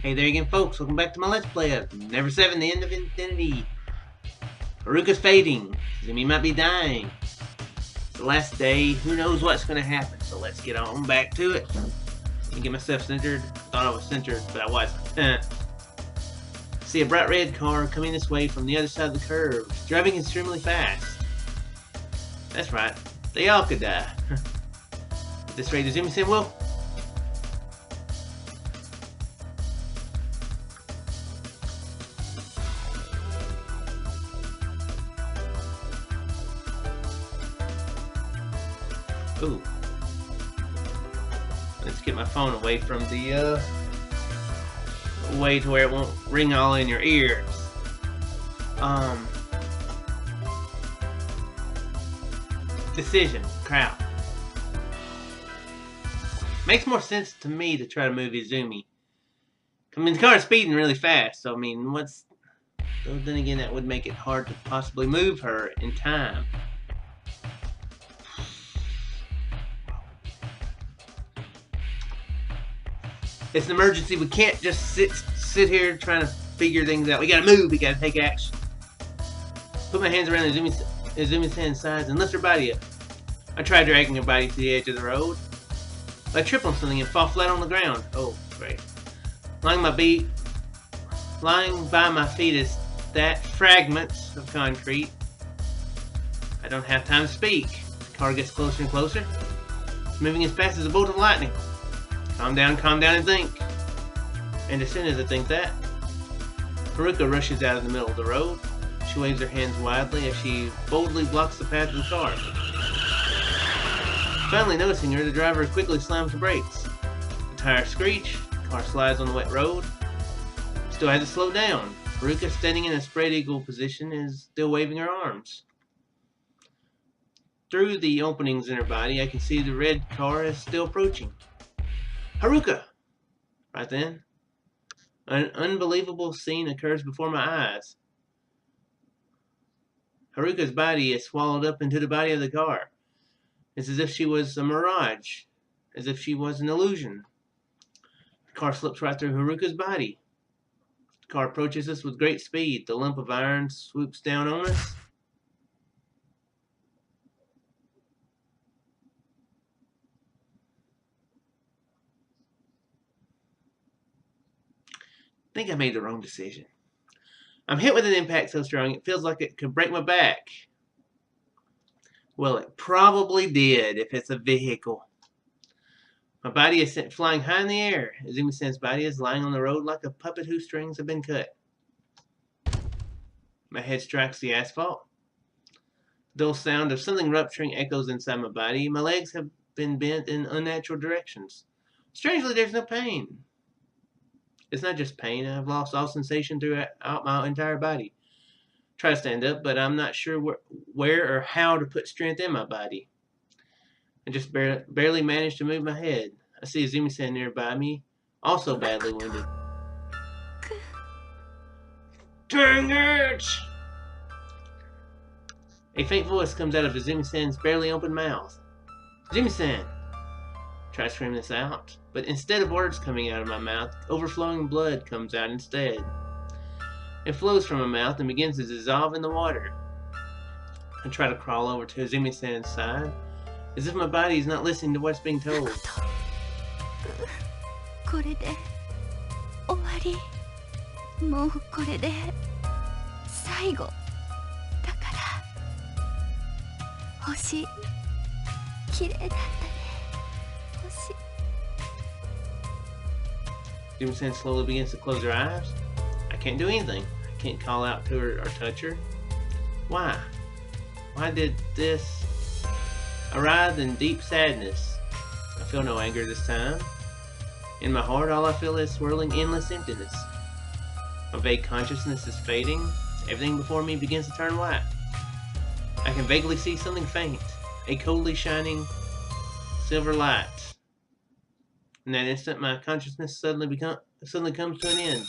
Hey there again, folks. Welcome back to my Let's Play of Never7, the End of Infinity. Haruka's fading. Izumi might be dying. It's the last day. Who knows what's going to happen? So let's get on back to it. Let me get myself centered. Thought I was centered, but I wasn't. See a bright red car coming this way from the other side of the curve, driving extremely fast. That's right. They all could die. At this rate, Izumi said, well, ooh. Let's get my phone away from the, way to where it won't ring all in your ears. Decision. Crowd. Makes more sense to me to try to move Izumi. I mean, the car's speeding really fast, so I mean, what's... Though then again, that would make it hard to possibly move her in time. It's an emergency. We can't just sit here trying to figure things out. We gotta move. We gotta take action. Put my hands around Izumi's hand sides and lift her body up. I tried dragging her body to the edge of the road. I trip on something and fall flat on the ground. Oh, great. Lying by my feet is that fragments of concrete. I don't have time to speak. The car gets closer and closer. It's moving as fast as a bolt of lightning. Calm down and think. And as soon as I think that, Haruka rushes out of the middle of the road. She waves her hands wildly as she boldly blocks the path of the car. Finally noticing her, the driver quickly slams the brakes. The tires screech, the car slides on the wet road. Still has to slow down. Haruka, standing in a spread eagle position, is still waving her arms. Through the openings in her body, I can see the red car is still approaching. Haruka! Right then, an unbelievable scene occurs before my eyes. Haruka's body is swallowed up into the body of the car. It's as if she was a mirage, as if she was an illusion. The car slips right through Haruka's body. The car approaches us with great speed. The lump of iron swoops down on us. I think I made the wrong decision. I'm hit with an impact so strong it feels like it could break my back. Well, it probably did if it's a vehicle. My body is sent flying high in the air. Izumi-san's body is lying on the road like a puppet whose strings have been cut. My head strikes the asphalt. The dull sound of something rupturing echoes inside my body. My legs have been bent in unnatural directions. Strangely, there's no pain. It's not just pain. I've lost all sensation throughout my entire body. Try to stand up, but I'm not sure where or how to put strength in my body. I just barely managed to move my head. I see Izumi-san nearby me, also badly wounded. Dang it! A faint voice comes out of Izumi-san's barely open mouth. Izumi-san! Try to scream this out, but instead of words coming out of my mouth, overflowing blood comes out instead. It flows from my mouth and begins to dissolve in the water. I try to crawl over to Izumi-san's side, as if my body is not listening to what's being told. Izumi-san slowly begins to close her eyes. I can't do anything. I can't call out to her or touch her. Why? Why did this? I writhe in deep sadness. I feel no anger this time. In my heart, all I feel is swirling endless emptiness. My vague consciousness is fading. Everything before me begins to turn white. I can vaguely see something faint, a coldly shining silver light. In that instant, my consciousness suddenly comes to an end.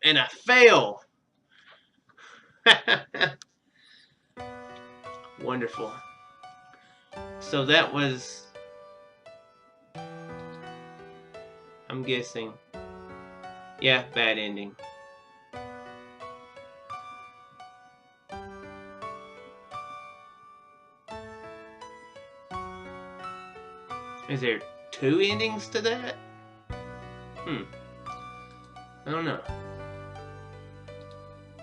And I fail. Wonderful. So that was... I'm guessing. Yeah, bad ending. Is there 2 endings to that? I don't know.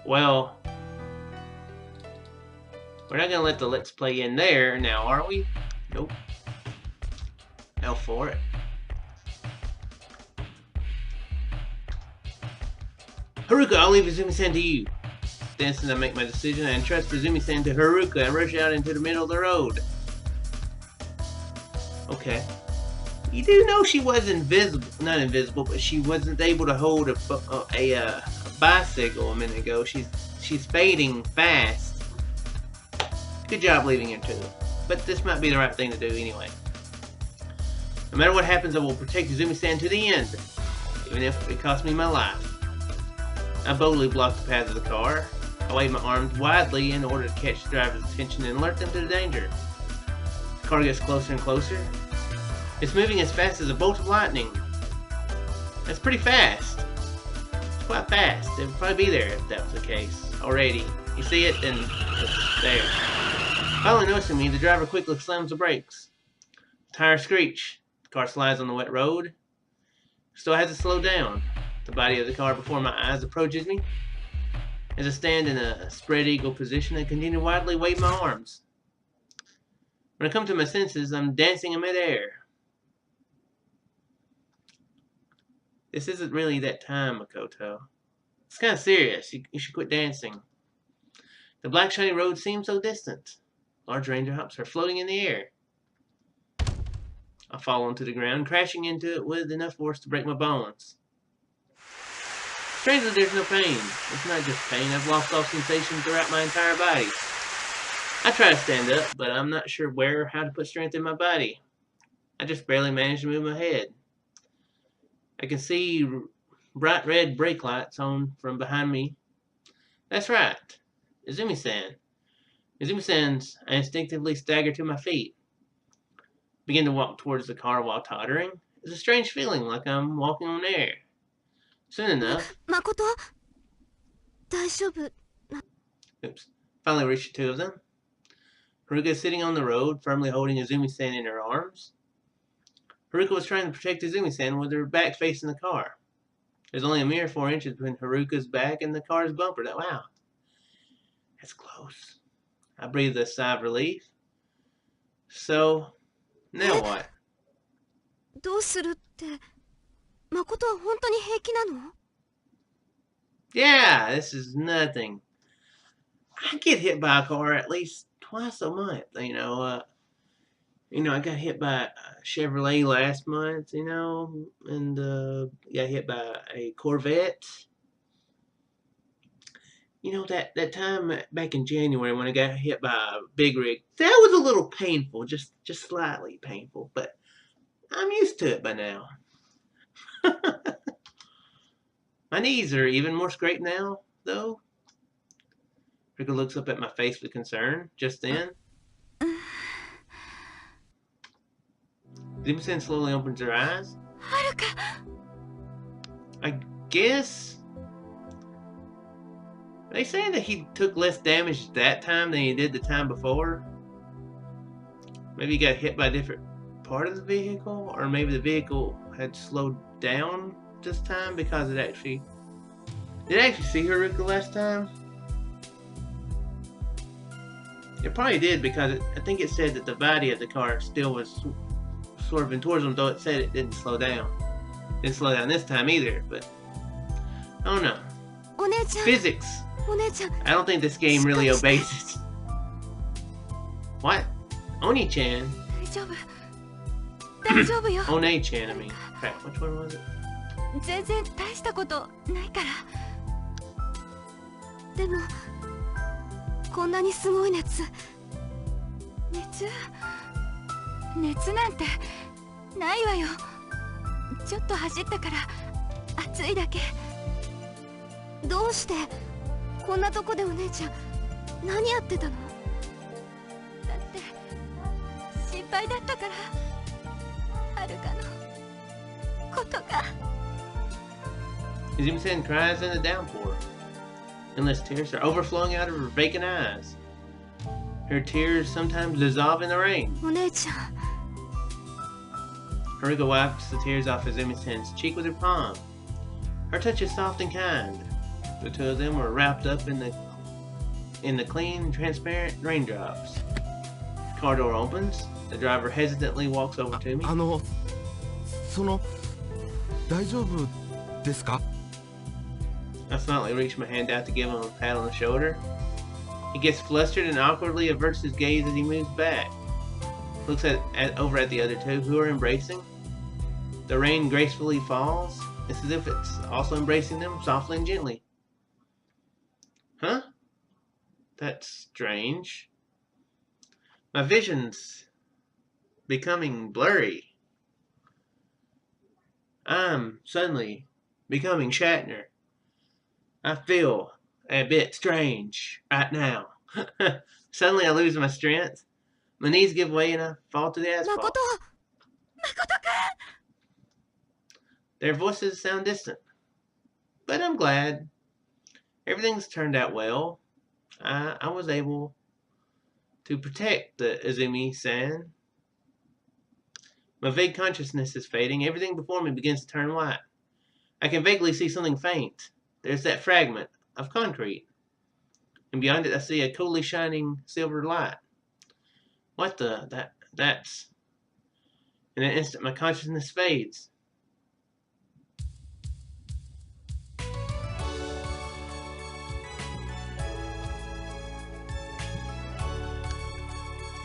Well, we're not gonna let the Let's Play in there now, are we? Nope. Hell for it. Haruka, I'll leave Izumi-san to you. Dancing, I make my decision. I entrust Izumi-san to Haruka and rush out into the middle of the road. Okay. You do know she was invisible. Not invisible, but she wasn't able to hold a bicycle a minute ago. She's fading fast. Good job leaving her to it. But this might be the right thing to do anyway. No matter what happens, I will protect Izumi-san to the end. Even if it costs me my life. I boldly block the path of the car. I wave my arms widely in order to catch the driver's attention and alert them to the danger. The car gets closer and closer. It's moving as fast as a bolt of lightning. That's pretty fast. It's quite fast. It would probably be there if that was the case already. You see it, then it's there. Finally noticing me, the driver quickly slams the brakes. Tires screech. The car slides on the wet road. Still has to slow down. The body of the car before my eyes approaches me. As I stand in a spread eagle position, I continue to widely wave my arms. When I come to my senses, I'm dancing in midair. This isn't really that time, Makoto. It's kind of serious. You should quit dancing. The black shiny road seems so distant. Large raindrops are floating in the air. I fall onto the ground, crashing into it with enough force to break my bones. Strangely, there's no pain. It's not just pain. I've lost all sensation throughout my entire body. I try to stand up, but I'm not sure where or how to put strength in my body. I just barely manage to move my head. I can see bright red brake lights on from behind me. That's right. Izumi-san. Izumi-san's. I instinctively stagger to my feet. Begin to walk towards the car while tottering. It's a strange feeling, like I'm walking on air. Soon enough. Makoto? Daijoubu? Oops. Finally reached the 2 of them. Haruka is sitting on the road, firmly holding Izumi-san in her arms. Haruka was trying to protect Izumi-san with her back facing the car. There's only a mere 4 inches between Haruka's back and the car's bumper. Wow. That's close. I breathed a sigh of relief. So, now what? どうするって、Makoto は本当に平気なの? Yeah, this is nothing. I get hit by a car at least twice a month, I got hit by a Chevrolet last month, and got hit by a Corvette. That time back in January when I got hit by a big rig, that was a little painful, just slightly painful, but I'm used to it by now. My knees are even more scraped now, though. Rika looks up at my face with concern, just then. Izumi-san slowly opens her eyes. Haruka! I guess... Are they saying that he took less damage that time than he did the time before? Maybe he got hit by a different part of the vehicle? Or maybe the vehicle had slowed down this time because it actually... Did I actually see Haruka last time? It probably did because I think it said that the body of the car still was swerving towards him, though it said it didn't slow down. Didn't slow down this time either, but... I don't know. Physics. I don't think this game really obeys it. What? Oni-chan? One-chan, I mean. Crap, which one was it? 全然大したことないから。でもこんなにすごい熱なんてないわよ。ちょっと走ったから暑いだけ。どうしてこんなとこでお姉ちゃん何やってたの？配だったから、はるかのことが。Izumi-san cries in the downpour. Endless tears are overflowing out of her vacant eyes. Her tears sometimes dissolve in the rain. お姉ちゃん。 Haruka wipes the tears off Izumi-san's cheek with her palm. Her touch is soft and kind. The two of them were wrapped up in the clean, transparent raindrops. Car door opens. The driver hesitantly walks over to me. 大丈夫ですか? I silently reach my hand out to give him a pat on the shoulder. He gets flustered and awkwardly averts his gaze as he moves back. Looks over at the other two, who are embracing. The rain gracefully falls. It's as if it's also embracing them softly and gently. Huh? That's strange. My vision's becoming blurry. I'm suddenly becoming Shatner. I feel a bit strange right now. Suddenly I lose my strength. My knees give way and I fall to the asphalt. Makoto! Makoto-kun! Their voices sound distant. But I'm glad. Everything's turned out well. I was able to protect the Izumi-san. My vague consciousness is fading. Everything before me begins to turn white. I can vaguely see something faint. There's that fragment of concrete. And beyond it I see a coolly shining silver light. What the? That's... In an instant my consciousness fades.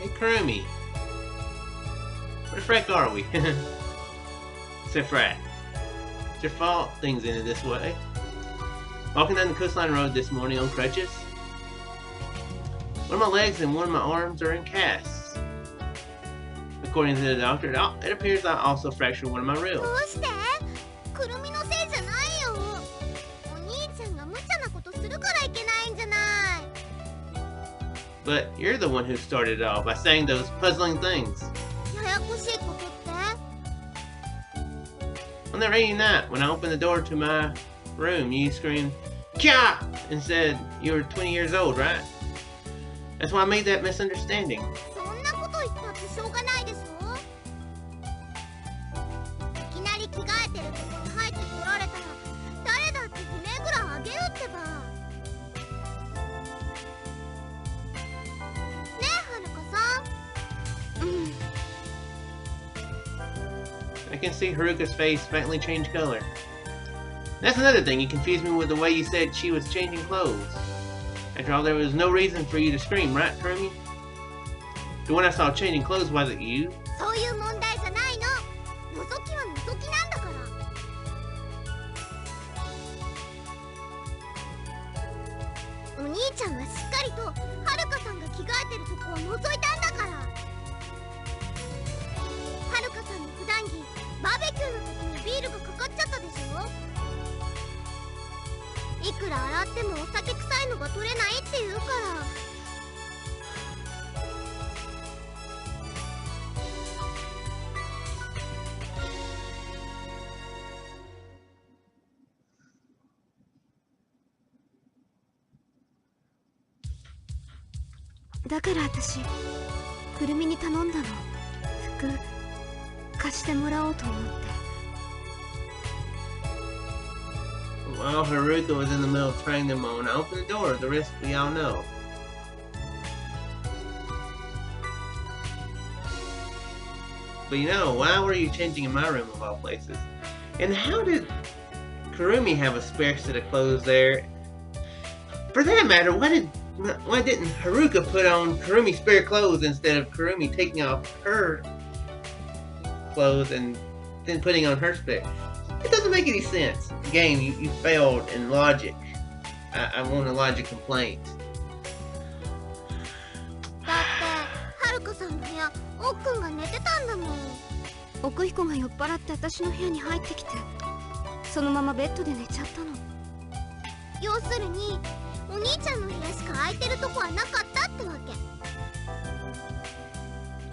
Hey Kurumi. Where the frack are we? It's a frack. It's your fault things ended this way. Walking down the coastline road this morning on crutches. One of my legs and one of my arms are in casts. According to the doctor, it appears I also fractured one of my ribs. But you're the one who started it all by saying those puzzling things. On that rainy night, when I opened the door to my room, you screamed, "Kya!" and said you were 20 years old, right? That's why I made that misunderstanding. I can see Haruka's face faintly change color. That's another thing, you confused me with the way you said she was changing clothes. After all, there was no reason for you to scream, right, Kurumi? The one I saw changing clothes wasn't you. While Haruka was in the middle of trying them on, I opened the door. The rest we all know. But you know, why were you changing in my room of all places? And how did Kurumi have a spare set of clothes there? For that matter, why didn't Haruka put on Kurumi's spare clothes instead of Kurumi taking off her clothes and then putting on her spare? It doesn't make any sense. Game, you failed in logic. I want a logic complaint.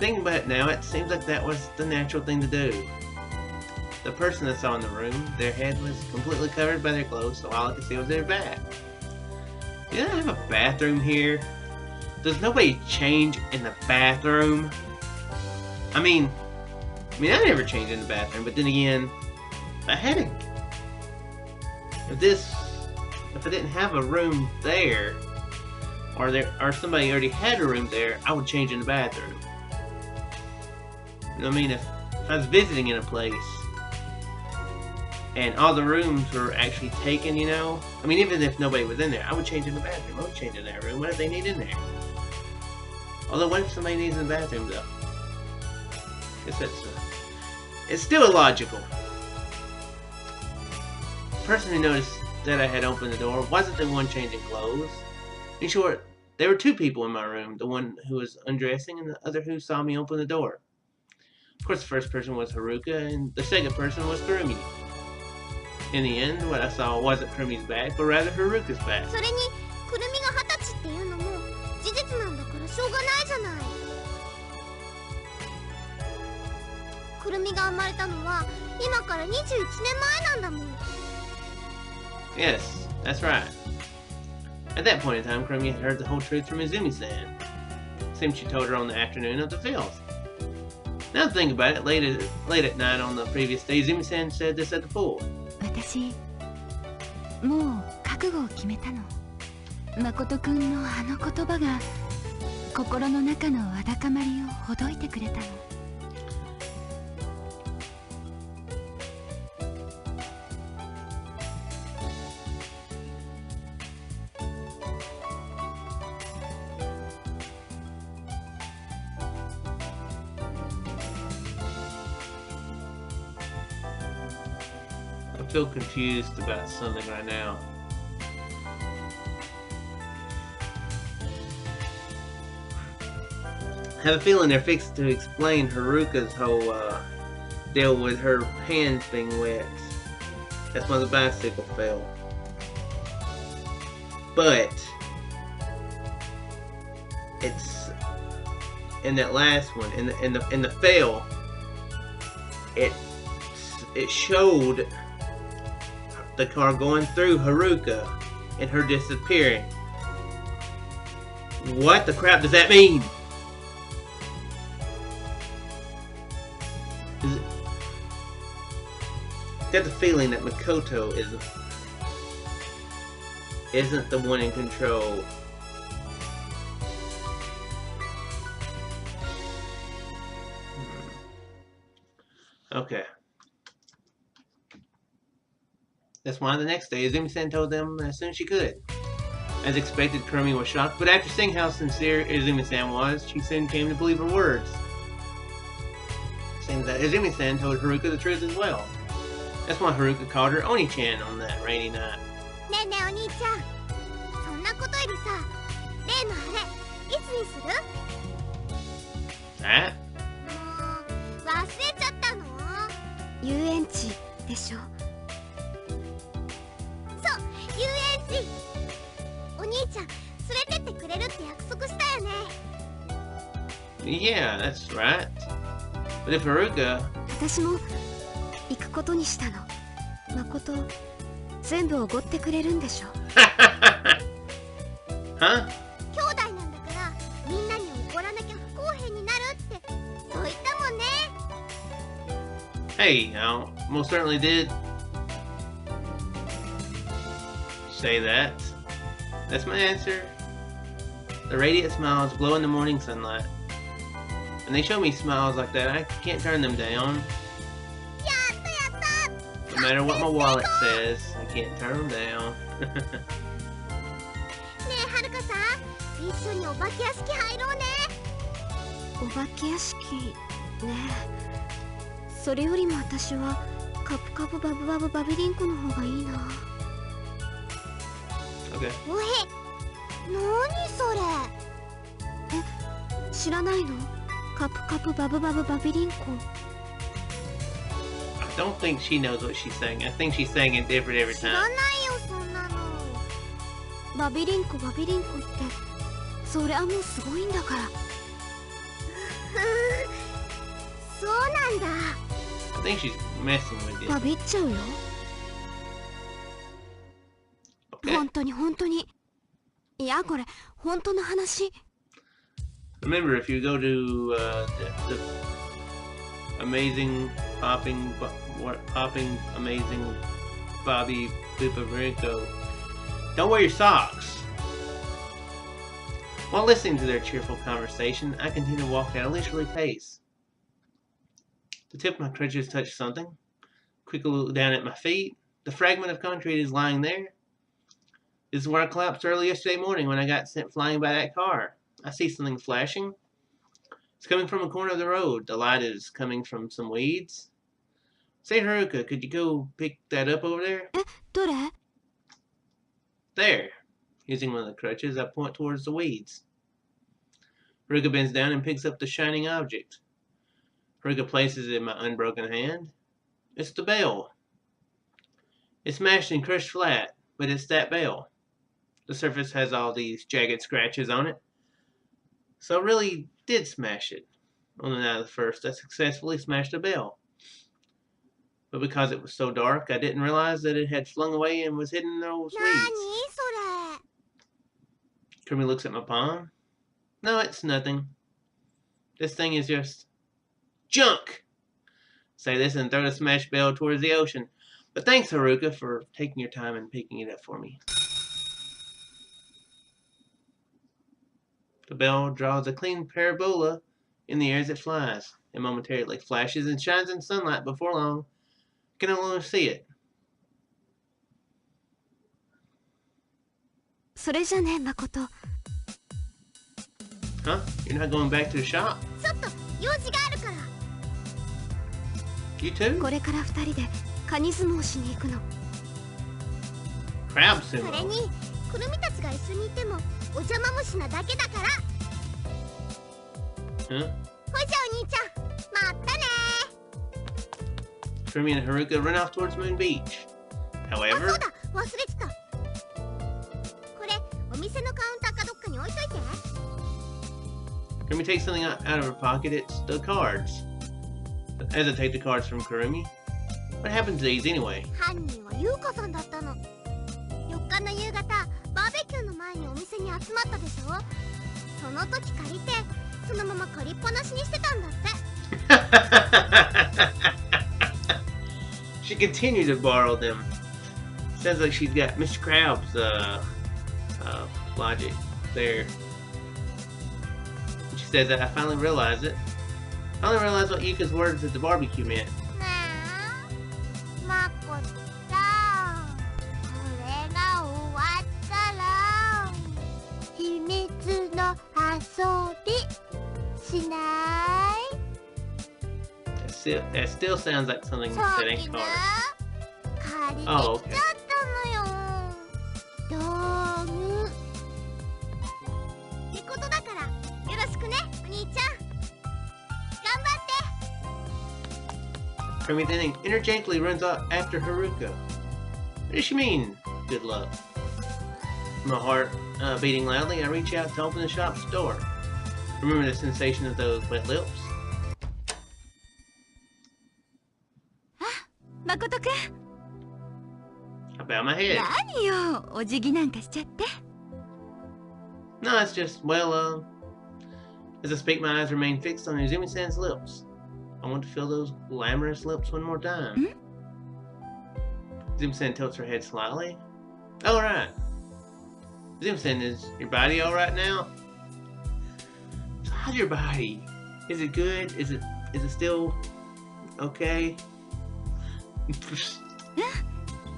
Thinking about it now, it seems like that was the natural thing to do. The person I saw in the room, their head was completely covered by their clothes, so all I could see was their back. Do they have a bathroom here? Does nobody change in the bathroom? I mean, I never changed in the bathroom, but then again, I had a... If I didn't have a room there, or somebody already had a room there, I would change in the bathroom. You know what I mean? If I was visiting in a place, and all the rooms were actually taken, you know? I mean, even if nobody was in there, I would change in the bathroom. I would change in that room. What if they need in there? Although, what if somebody needs in the bathroom, though? I guess that's... it's still illogical. The person who noticed that I had opened the door wasn't the one changing clothes. In short, there were two people in my room. The one who was undressing and the other who saw me open the door. Of course, the first person was Haruka, and the second person was Kurumi. In the end, what I saw wasn't Kurumi's back, but rather Haruka's back. それにくるみが20歳っていうのも事実なんだからしょうがないじゃない。くるみが生まれたのは今から21年前なんだもん。Yes, that's right. At that point in time, Kurumi had heard the whole truth from Izumi-san. Seems she told her on the afternoon of the filth. Now to think about it, late at night on the previous day, Izumi-san said this at the pool. 私もう覚悟を決めたの。誠くんのあの言葉が心の中のわだかまりをほどいてくれたの。I feel confused about something right now. I have a feeling they're fixing to explain Haruka's whole deal with her hands being wet. That's why the bicycle fell. But it's in that last one, in the fail, it showed the car going through Haruka and her disappearing. What the crap does that mean? I got the feeling that Makoto isn't the one in control. Okay. That's why the next day, Izumi-san told them as soon as she could. As expected, Kurumi was shocked, but after seeing how sincere Izumi-san was, she soon came to believe her words. Seems that Izumi-san told Haruka the truth as well. That's why Haruka called her Oni-chan on that rainy night. ねえねえお兄ちゃん、そんなことよりさ、例のあれ、いつにする？ That? 忘れちゃったの？遊園地でしょ。遊園地。お兄ちゃん、連れてってくれるって約束したよね。Yeah, that's right. But if Haruka... 私も行くことにしたの。誠、全部おごってくれるんでしょ。Huh? 兄弟なんだから、みんなにおごらなきゃ不公平になるって、そう言ったもんね。Hey, I most certainly did say that. That's my answer. The radiant smiles glow in the morning sunlight. And they show me smiles like that, I can't turn them down. No matter what my wallet says, I can't turn them down. ねえ、はるかさん、一緒にお化け屋敷入ろうね。お化け屋敷ねえ。それよりも私はカプカプバブバブバビリンコの方がいいな。Okay. おへ、何それ？え、知らないの？カプカプバブバブバビリンコ。I don't think she knows what she's saying. I think she's saying it different every 知ら time. ないよ、そんなの。バビリンコバビリンコってそれはもうすごいんだから。think she's messing with you. バビっちゃうよ。 Okay. 本当に本当に。いやこれ本当の話。 Remember, if you go to the amazing popping amazing Bobby Bupaverico, don't wear your socks. While listening to their cheerful conversation, I continue to walk at a leisurely pace. The tip of my crutches touched something. Quickly look down at my feet. The fragment of concrete is lying there. This is where I collapsed early yesterday morning when I got sent flying by that car. I see something flashing. It's coming from a corner of the road. The light is coming from some weeds. Say, Haruka, could you go pick that up over there? どれ？ There. Using one of the crutches, I point towards the weeds. Haruka bends down and picks up the shining object. Haruka places it in my unbroken hand. It's the bell. It's smashed and crushed flat, but it's that bell. The surface has all these jagged scratches on it. So I really did smash it. On the night of the first, I successfully smashed a bell. But because it was so dark, I didn't realize that it had flung away and was hidden in those な weeds. にそれ？ Kurumi looks at my palm. No, it's nothing. This thing is just junk. Say this and throw the smashed bell towards the ocean. But thanks, Haruka, for taking your time and picking it up for me. The bell draws a clean parabola in the air as it flies. It momentarily flashes and shines in sunlight before long. You can no longer see it. それじゃね、誠。 Huh? You're not going back to the shop? ちょっと用事があるから。 You too? これから2人でカニ相撲しに行くの。 Crab それ sumo. にくるみたちが一緒にいてもお邪魔虫なだけだから。 Huh? ほいじゃお兄ちゃん、またね。 Kurumi and Haruka run off towards Moon Beach. あ、そう However, だ、忘れてた。これお店のカウンターかどっかに置いといて。 Kurumi takes something out of her pocket. It's the cards. As I take the cards from Kurumi. What happened to these anyway? 犯人は優香さんだったの。4日の夕方、バーベキューの前にお店に集まったでしょ。その時借りて、そのまま借りっぱなしにしてたんだって。She continued to borrow them. Sounds like she's got Mr. Krabs' logic there. She says that I finally realized it. I finally realized what Yuka's words at the barbecue meant. ねえ、まこさん、これが終わったら秘密の遊びしない？ That still sounds like something さ that っ ain't きね、 cards. 借りてきちゃ Oh, っ okay. たのよ。道具。ってことだからよろしくね、お兄ちゃん。頑張って。 Kurumi then energetically runs out after Haruka. What does she mean? Good luck. My heart beating loudly, I reach out to open the shop's door. Remember the sensation of those wet lips? 誠くん、 I bow my head. 何よ、お辞儀なんかしちゃって。 No, it's just, well, as I speak, my eyes remain fixed on Izumi-san's lips. I want to feel those glamorous lips one more time. Izumi-san tilts her head slightly. All right. Izumi-san, is your body all right now? So how's your body? Is it good? Is it still okay?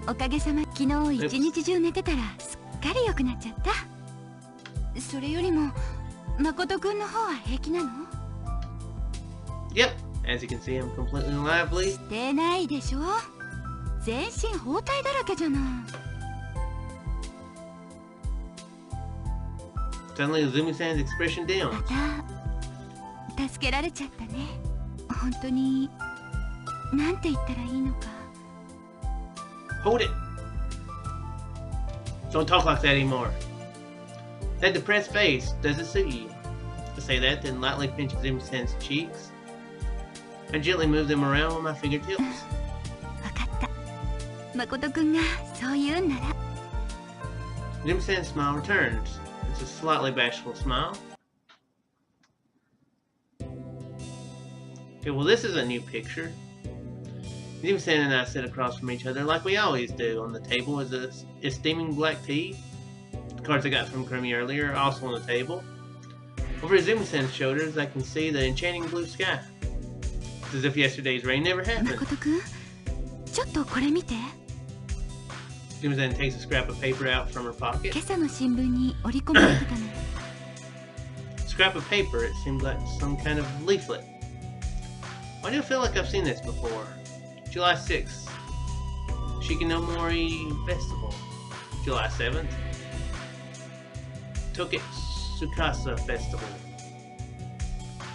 おかげさま、昨日一日中寝てたらすっかり良くなっちゃった。それよりも、誠くんの方は平気なの？ Yep. As you can see, I'm completely lively. してないでしょ。全身包帯だらけじゃない。 Suddenly, Izumi-san's expression dimmed. また助けられちゃったね。本当になんて言ったらいいのか。 Hold it! Don't talk like that anymore. That depressed face, does it suit you? To say that, then lightly pinch Izumi-san's cheeks. I gently move them around with my fingertips. わかった。誠くんがそう言うんなら。Jim-san's smile returns. It's a slightly bashful smile. Okay, well this is a new picture. Jim-san and I sit across from each other like we always do. On the table is a steaming black tea. The cards I got from Krumi earlier are also on the table. Over Izumi-san's shoulders I can see the enchanting blue sky. It's as if yesterday's rain never happened. 誠くん、ちょっとこれ見て。Izumi-san takes a scrap of paper out from her 今 pocket. 朝の新聞に折り込まれてたの。Scrap of paper, it seems like some kind of leaflet. Why do I feel like I've seen this before? July 6th, Shikinomori Festival. July 7th, Toketsukasa Festival.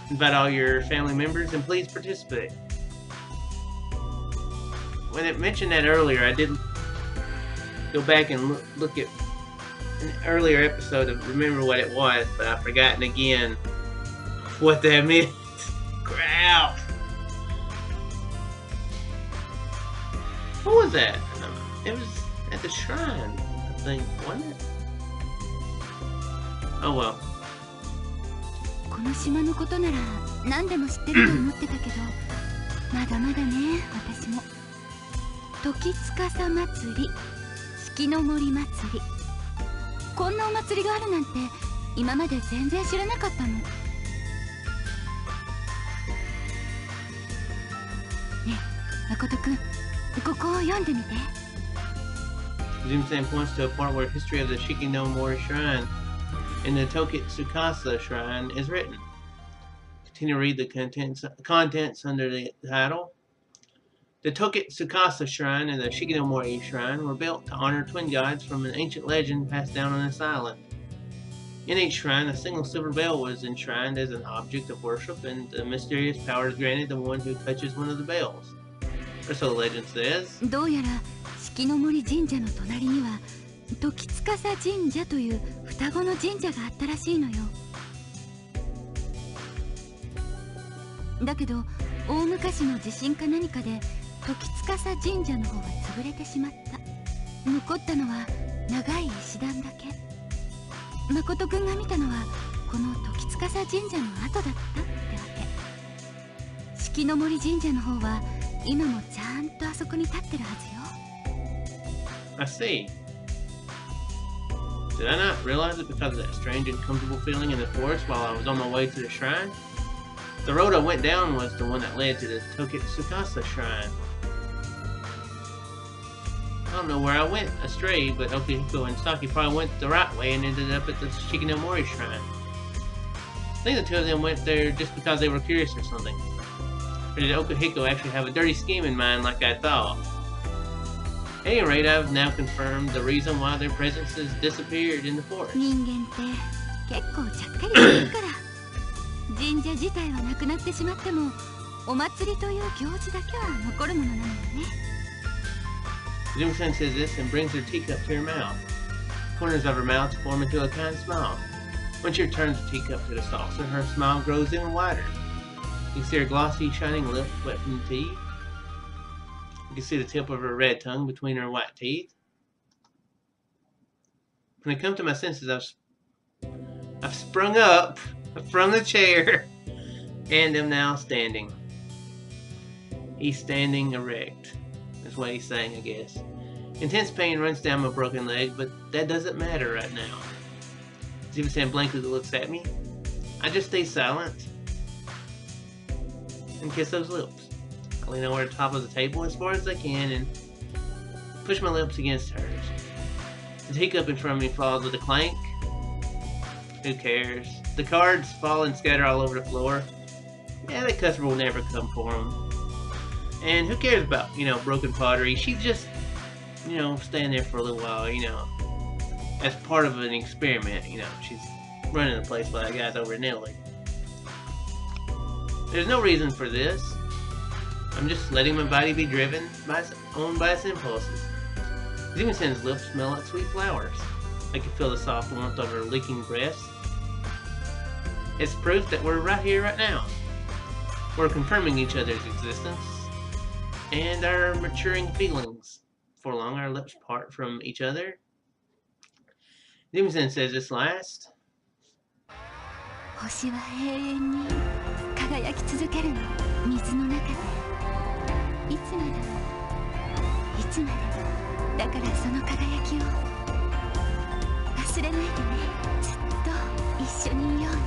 Invite all your family members and please participate. When it mentioned that earlier, I did go back and look at an earlier episode to remember what it was, but I've forgotten again what that meant. Crap! What was that? It was at the shrine, I think, wasn't it? Oh well. この島のことなら何でも知ってると思ってたけど、まだまだね、私も。時司祭り、四季の森祭り。こんなお祭りがあるなんて今まで全然知らなかったの。ねえ、誠くん、ここを読んでみて。Izumi-san points to a part where history of the Shikinomori Shrine and the Toketsukasa Shrine is written. Continue to read the contents under the title. The Toketsukasa Shrine and the Shikinomori Shrine were built to honor twin gods from an ancient legend passed down on this island. In each shrine, a single silver bell was enshrined as an object of worship, and the mysterious power is granted to one who touches one of the bells. Or so the legend says. どうやら四季の森神社の隣には時司神社という双子の神社があったらしいのよ。だけど大昔の地震か何かで時司神社の方は潰れてしまった。残ったのは長い石段だけ。誠くんが見たのはこの時司神社の跡だったってわけ。四季の森神社の方は今もちゃんとあそこに立ってるはずよ。I see. Did I not realize it because of that strange uncomfortable feeling in the forest while I was on my way to the shrine? The road I went down was the one that led to the Toketsukasa Shrine. I don't know where I went astray, but Okihiko and Saki probably went the right way and ended up at the Shikinomori Shrine. I think the two of them went there just because they were curious or something. Or did Okihiko actually have a dirty scheme in mind like I thought? At any rate, I've now confirmed the reason why their presences disappeared in the forest. 人間って結構ちゃっかりしてるから。神社自体はなくなってしまってもお祭りという行事だけは残るものなのよね。Izumi-san says this and brings her teacup to her mouth. Corners of her mouth form into a kind smile. When she returns the teacup to the saucer, her smile grows even wider. You can see her glossy, shining lips wet from the tea. You can see the tip of her red tongue between her white teeth. When I come to my senses, I've sprung up from the chair and am now standing. He's standing erect. That's what he's saying, I guess. Intense pain runs down my broken leg, but that doesn't matter right now. Izumi-san blankly looks at me. I just stay silent and kiss those lips. I lean over the top of the table as far as I can and push my lips against hers. The teacup in front of me falls with a clank. Who cares? The cards fall and scatter all over the floor. Yeah, that customer will never come for them. And who cares about, broken pottery? She's just, staying there for a little while, as part of an experiment, She's running the place while that guy's over in Italy. There's no reason for this. I'm just letting my body be driven by its impulses. Izumi-san's lips smell like sweet flowers. I can feel the soft warmth of her licking breasts. It's proof that we're right here, right now. We're confirming each other's existence and our maturing feelings. For long our lips part from each other. Never7 says this last. 星は永遠に輝き続けるの、水の中で。いつまでもいつまでも。だからその輝きを忘れないでね。ずっと一緒にいようね。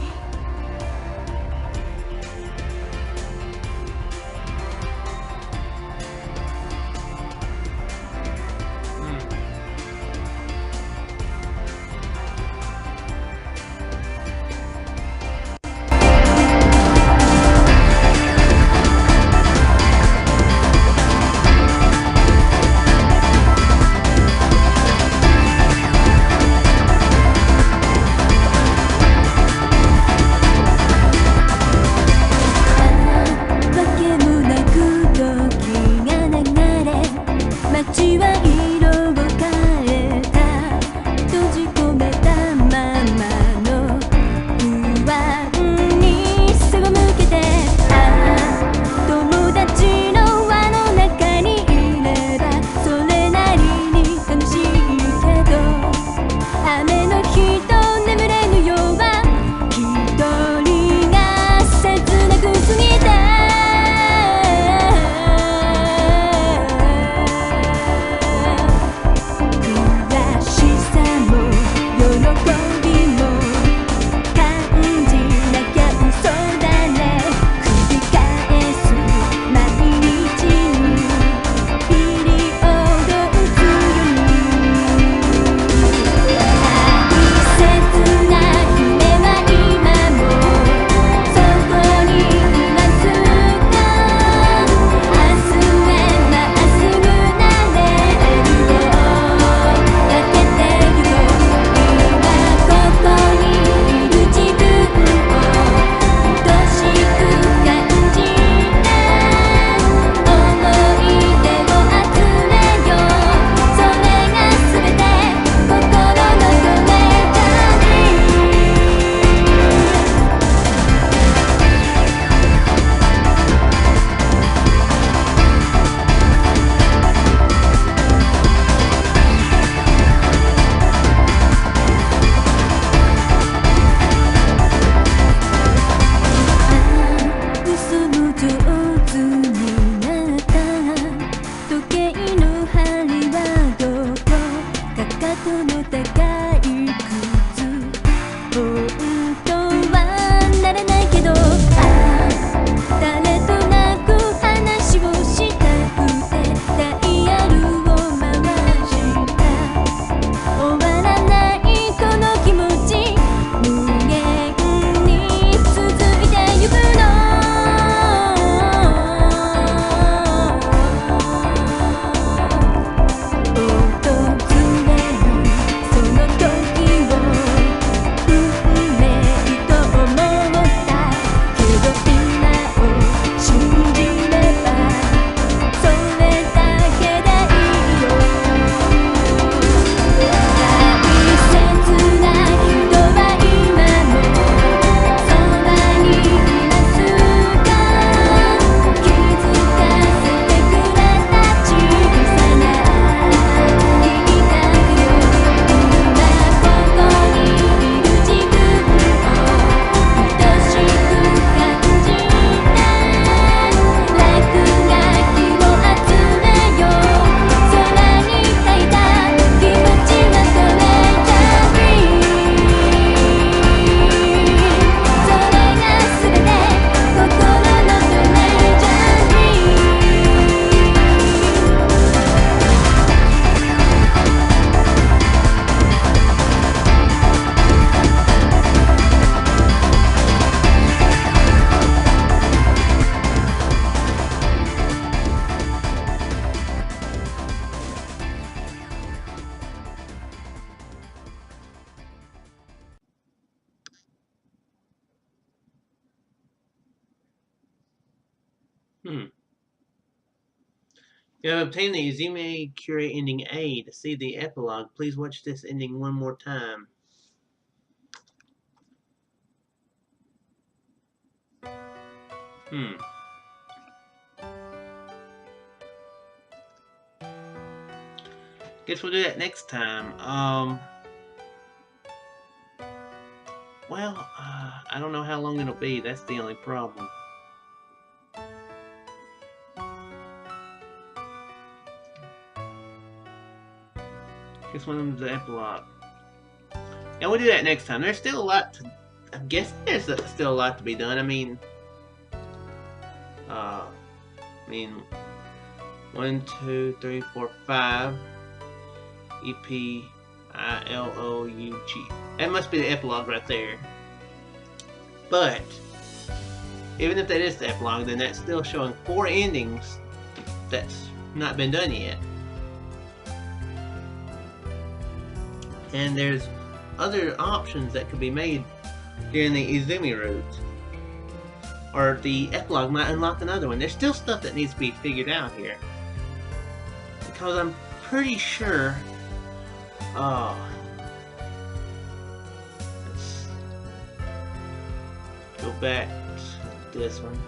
You have obtained the Izumi Cure ending A. To see the epilogue, please watch this ending one more time. Guess we'll do that next time. Well, I don't know how long it'll be. That's the only problem. Guess one of them's the epilogue. Yeah, we'll do that next time. There's still a lot to... I guess there's still a lot to be done. I mean... 1, 2, 3, 4, 5. E-P-I-L-O-U-G. That must be the epilogue right there. But... even if that is the epilogue, then that's still showing 4 endings that's not been done yet. And there's other options that could be made during the Izumi route. Or the epilogue might unlock another one. There's still stuff that needs to be figured out here. Because I'm pretty sure... let's go back to this one.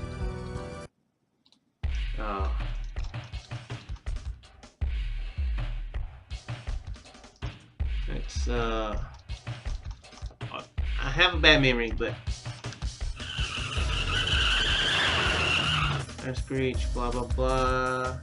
It's I have a bad memory, but that's breach, blah blah blah.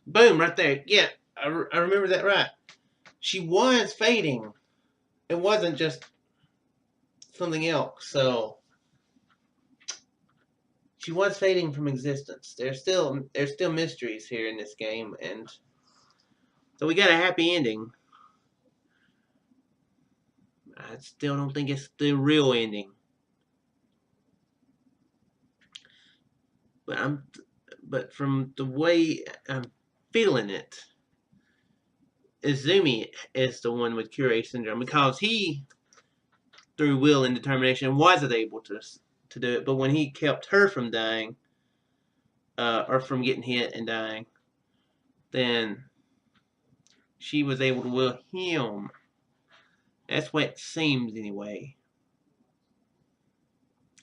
Boom, right there. Yeah, I remember that right. She was fading. It wasn't just something else. So she was fading from existence. There's still mysteries here in this game, and so we got a happy ending. I still don't think it's the real ending, but from the way I'm feeling it, Izumi is the one with Curie syndrome, because he, through will and determination, wasn't able to do it. But when he kept her from dying, or from getting hit and dying, then she was able to will him. That's what it seems anyway.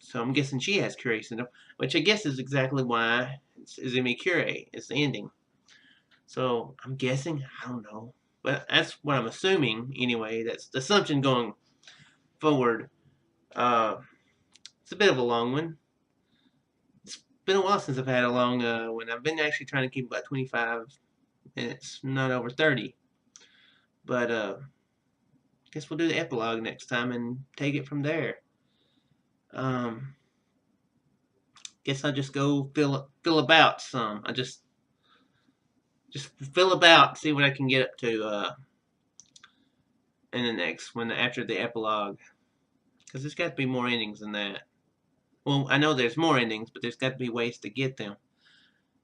So I'm guessing she has Curie syndrome, which I guess is exactly why Izumi Curie is the ending. So I'm guessing, I don't know, but that's what I'm assuming anyway. That's the assumption going forward. It's a bit of a long one. It's been a while since I've had a long one. I've been actually trying to keep about 25 minutes, not over 30. But guess we'll do the epilogue next time and take it from there. Guess I'll just go fill about some. I just fill about, see what I can get up to in the next one after the epilogue. Because there's got to be more endings than that. Well, I know there's more endings, but there's got to be ways to get them.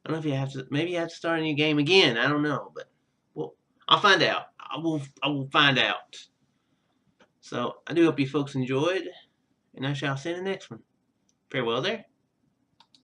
I don't know if you have to. Maybe you have to start a new game again. I don't know, but well, I'll find out. I will find out. So I do hope you folks enjoyed, and I shall see you in the next one. Farewell there.